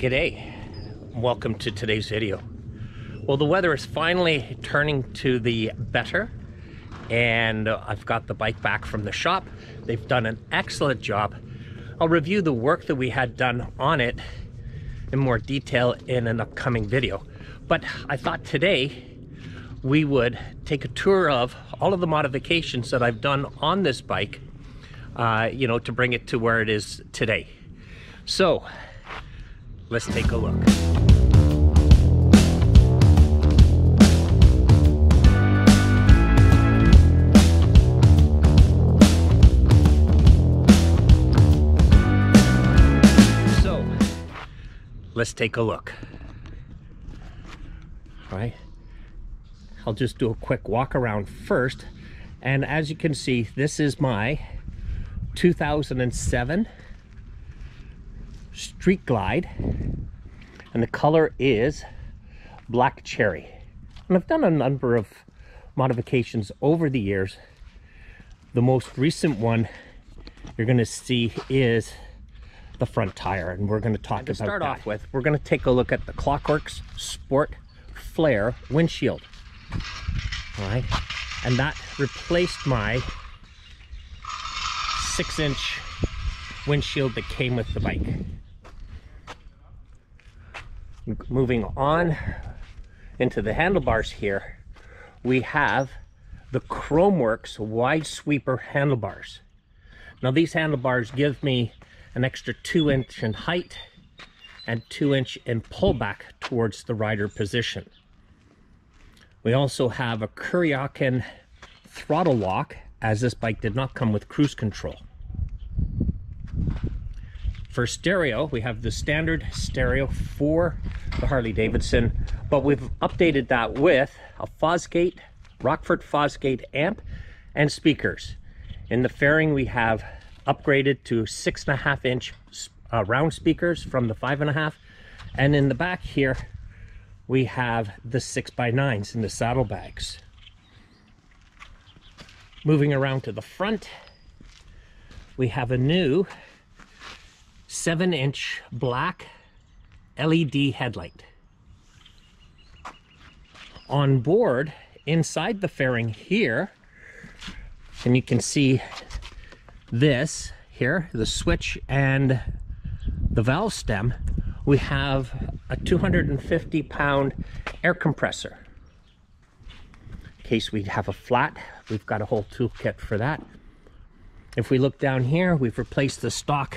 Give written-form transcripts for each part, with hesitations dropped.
G'day, welcome to today's video. Well, the weather is finally turning to the better, and I've got the bike back from the shop. They've done an excellent job. I'll review the work that we had done on it in more detail in an upcoming video. But I thought today we would take a tour of all of the modifications that I've done on this bike, to bring it to where it is today. So let's take a look. Let's take a look. All right, I'll just do a quick walk around first. And as you can see, this is my 2007 Street Glide, and the color is black cherry. And I've done a number of modifications over the years. The most recent one you're going to see is the front tire, and we're going to talk about that. To start off with, we're going to take a look at the Clockworks Sport Flare windshield. All right, and that replaced my 6-inch windshield that came with the bike. Moving on into the handlebars here, we have the Chromeworks wide sweeper handlebars. Now these handlebars give me an extra 2-inch in height and 2-inch in pullback towards the rider position. We also have a Kuryakin throttle lock, as this bike did not come with cruise control. For stereo, we have the standard stereo for the Harley Davidson, but we've updated that with a Fosgate, Rockford Fosgate amp and speakers. In the fairing, we have upgraded to 6.5-inch round speakers from the 5.5, and in the back here we have the 6x9s in the saddlebags. Moving around to the front, we have a new 7-inch black LED headlight. On board inside the fairing here, and you can see this here, the switch and the valve stem, we have a 250-pound air compressor. In case we have a flat, we've got a whole toolkit for that. If we look down here, we've replaced the stock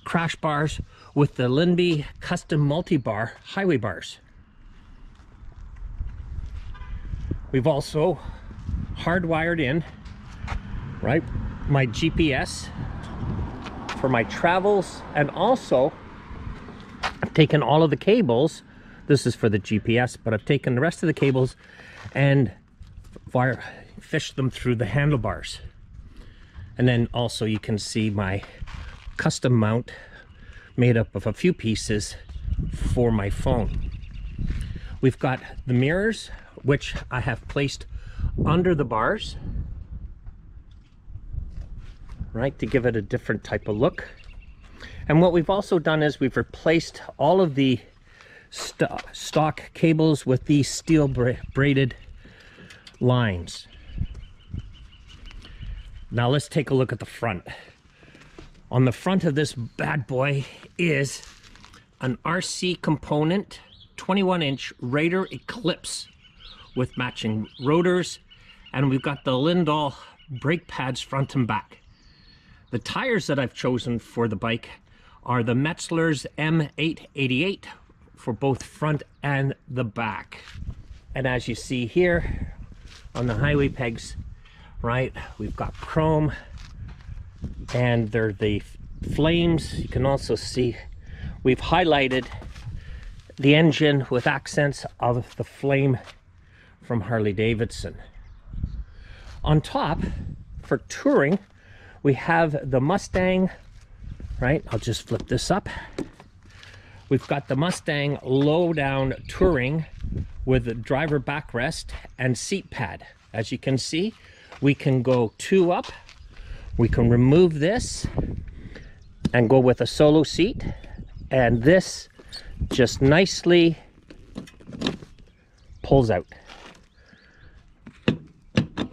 crash bars with the Linby custom multi-bar highway bars. We've also hardwired in, right, my GPS for my travels, and also I've taken all of the cables. This is for the GPS, but I've taken the rest of the cables and fished them through the handlebars. And then also you can see my custom mount made up of a few pieces for my phone. We've got the mirrors, which I have placed under the bars, right, to give it a different type of look. And what we've also done is we've replaced all of the stock cables with these steel braided lines. Now let's take a look at the front. On the front of this bad boy is an RC component 21-inch Raider Eclipse with matching rotors, and we've got the Lindahl brake pads front and back. The tires that I've chosen for the bike are the Metzler's M888 for both front and the back. And as you see here on the highway pegs, right, we've got chrome, and they're the flames. You can also see we've highlighted the engine with accents of the flame from Harley Davidson. On top, for touring, we have the Mustang, right? I'll just flip this up. We've got the Mustang low-down touring with a driver backrest and seat pad. As you can see, we can go 2 up. We can remove this and go with a solo seat. And this just nicely pulls out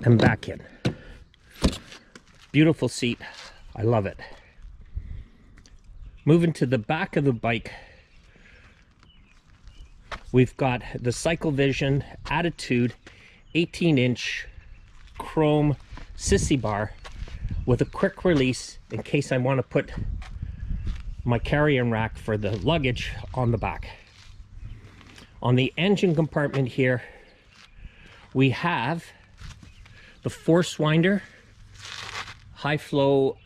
and back in. Beautiful seat. I love it. Moving to the back of the bike, we've got the Cycle Vision Attitude 18-inch chrome sissy bar with a quick release in case I want to put my carry-on rack for the luggage on the back. On the engine compartment here, we have the Force Winder high flow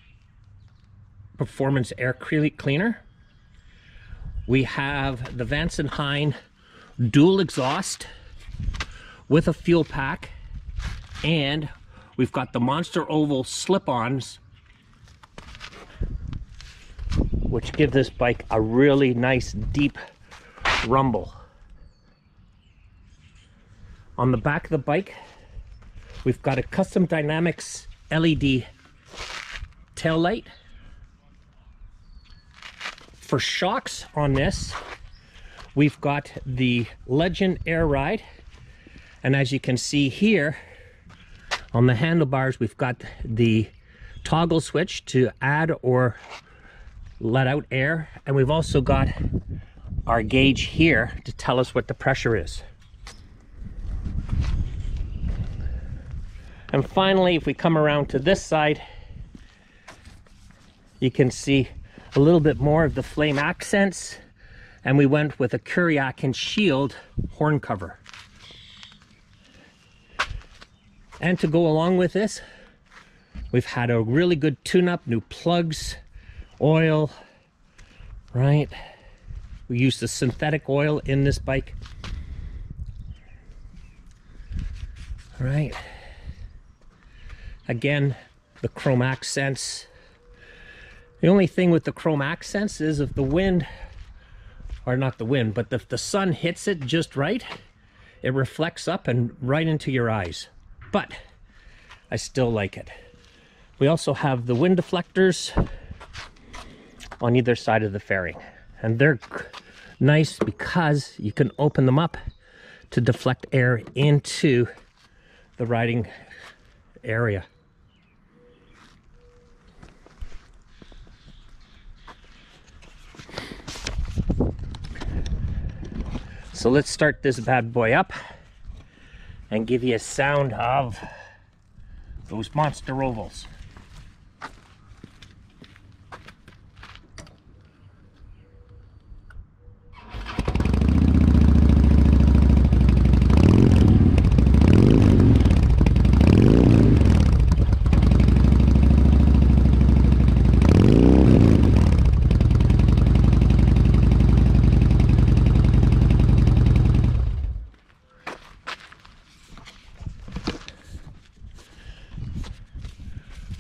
performance air cleaner. We have the Vance & Hine dual exhaust with a fuel pack, and we've got the Monster Oval slip-ons, which give this bike a really nice deep rumble. On the back of the bike, we've got a Custom Dynamics LED tail light. For shocks on this, we've got the Legend Air Ride, and as you can see here on the handlebars, we've got the toggle switch to add or let out air, and we've also got our gauge here to tell us what the pressure is. And finally, if we come around to this side, you can see a little bit more of the flame accents, and we went with a Kuriakin Shield horn cover. And to go along with this, we've had a really good tune-up, new plugs, oil, right? We used the synthetic oil in this bike. All right. Again, the chrome accents. The only thing with the chrome accents is if the wind, or not the wind, but if the sun hits it just right, it reflects up and right into your eyes. But I still like it. We also have the wind deflectors on either side of the fairing, and they're nice because you can open them up to deflect air into the riding area. So let's start this bad boy up and give you a sound of those monster ovals.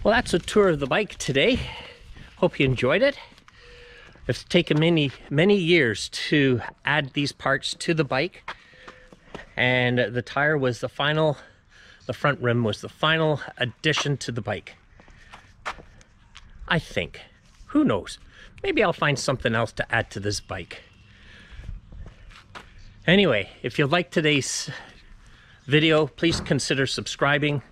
Well, that's a tour of the bike today. Hope you enjoyed it. It's taken many years to add these parts to the bike, and the tire was the final, the front rim was the final addition to the bike. I think. Who knows? Maybe I'll find something else to add to this bike. Anyway, if you liked today's video, please consider subscribing.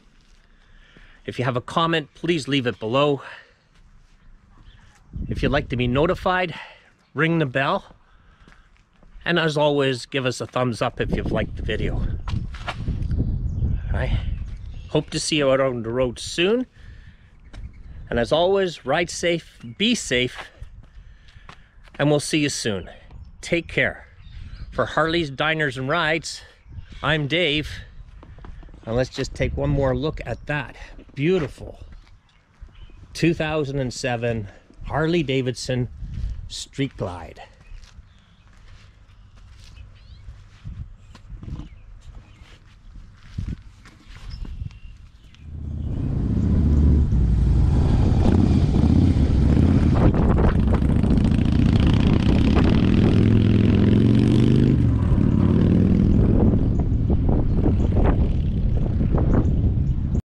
If you have a comment, please leave it below. If you'd like to be notified, ring the bell. And as always, give us a thumbs up if you've liked the video. I hope to see you out on the road soon. And as always, ride safe, be safe, and we'll see you soon. Take care. For Harleys, Diners, and Rides, I'm Dave. And let's just take one more look at that beautiful 2007 Harley Davidson Street Glide.